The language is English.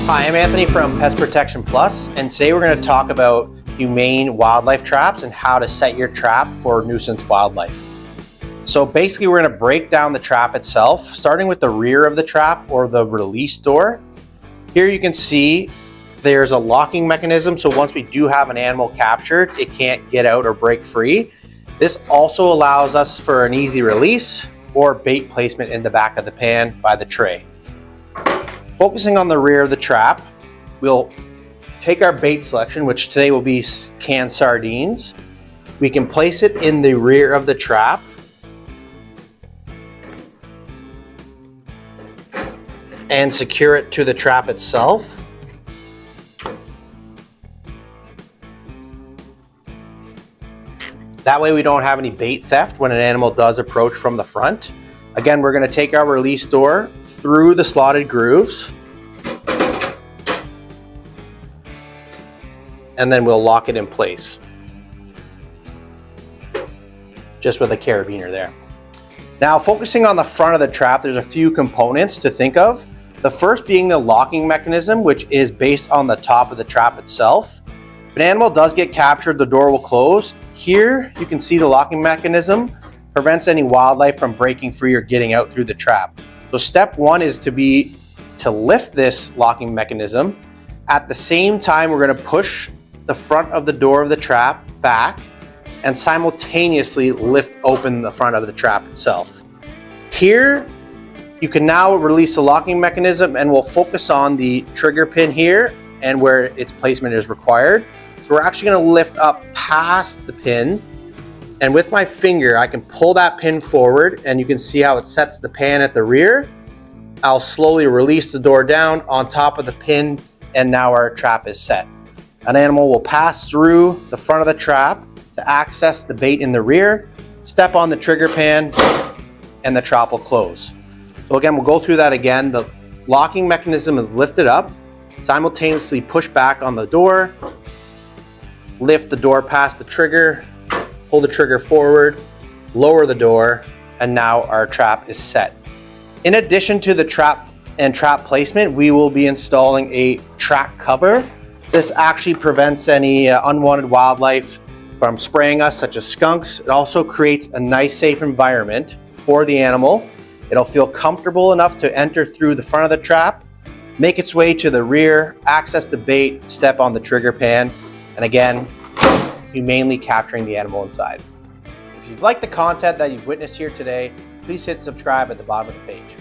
Hi, I'm Anthony from Pest Protection Plus, and today we're going to talk about humane wildlife traps and how to set your trap for nuisance wildlife. So basically we're going to break down the trap itself, starting with the rear of the trap or the release door. Here you can see there's a locking mechanism, so once we do have an animal captured, it can't get out or break free. This also allows us for an easy release or bait placement in the back of the pan by the tray. Focusing on the rear of the trap, we'll take our bait selection, which today will be canned sardines. We can place it in the rear of the trap. And secure it to the trap itself. That way we don't have any bait theft when an animal does approach from the front. Again, we're going to take our release door through the slotted grooves, and then we'll lock it in place, just with a carabiner there. Now, focusing on the front of the trap, there's a few components to think of. The first being the locking mechanism, which is based on the top of the trap itself. If an animal does get captured, the door will close. Here, you can see the locking mechanism prevents any wildlife from breaking free or getting out through the trap. So step one is to lift this locking mechanism. At the same time, we're going to push the front of the door of the trap back and simultaneously lift open the front of the trap itself. Here, you can now release the locking mechanism, and we'll focus on the trigger pin here and where its placement is required. So we're actually going to lift up past the pin, and with my finger I can pull that pin forward, and you can see how it sets the pan at the rear. I'll slowly release the door down on top of the pin, and now our trap is set. An animal will pass through the front of the trap to access the bait in the rear, step on the trigger pan, and the trap will close. So again, we'll go through that again. The locking mechanism is lifted up, simultaneously push back on the door, lift the door past the trigger, pull the trigger forward, lower the door, and now our trap is set. In addition to the trap and trap placement, we will be installing a track cover. This actually prevents any unwanted wildlife from spraying us, such as skunks. It also creates a nice, safe environment for the animal. It'll feel comfortable enough to enter through the front of the trap, make its way to the rear, access the bait, step on the trigger pan, and again, humanely capturing the animal inside. If you've liked the content that you've witnessed here today, please hit subscribe at the bottom of the page.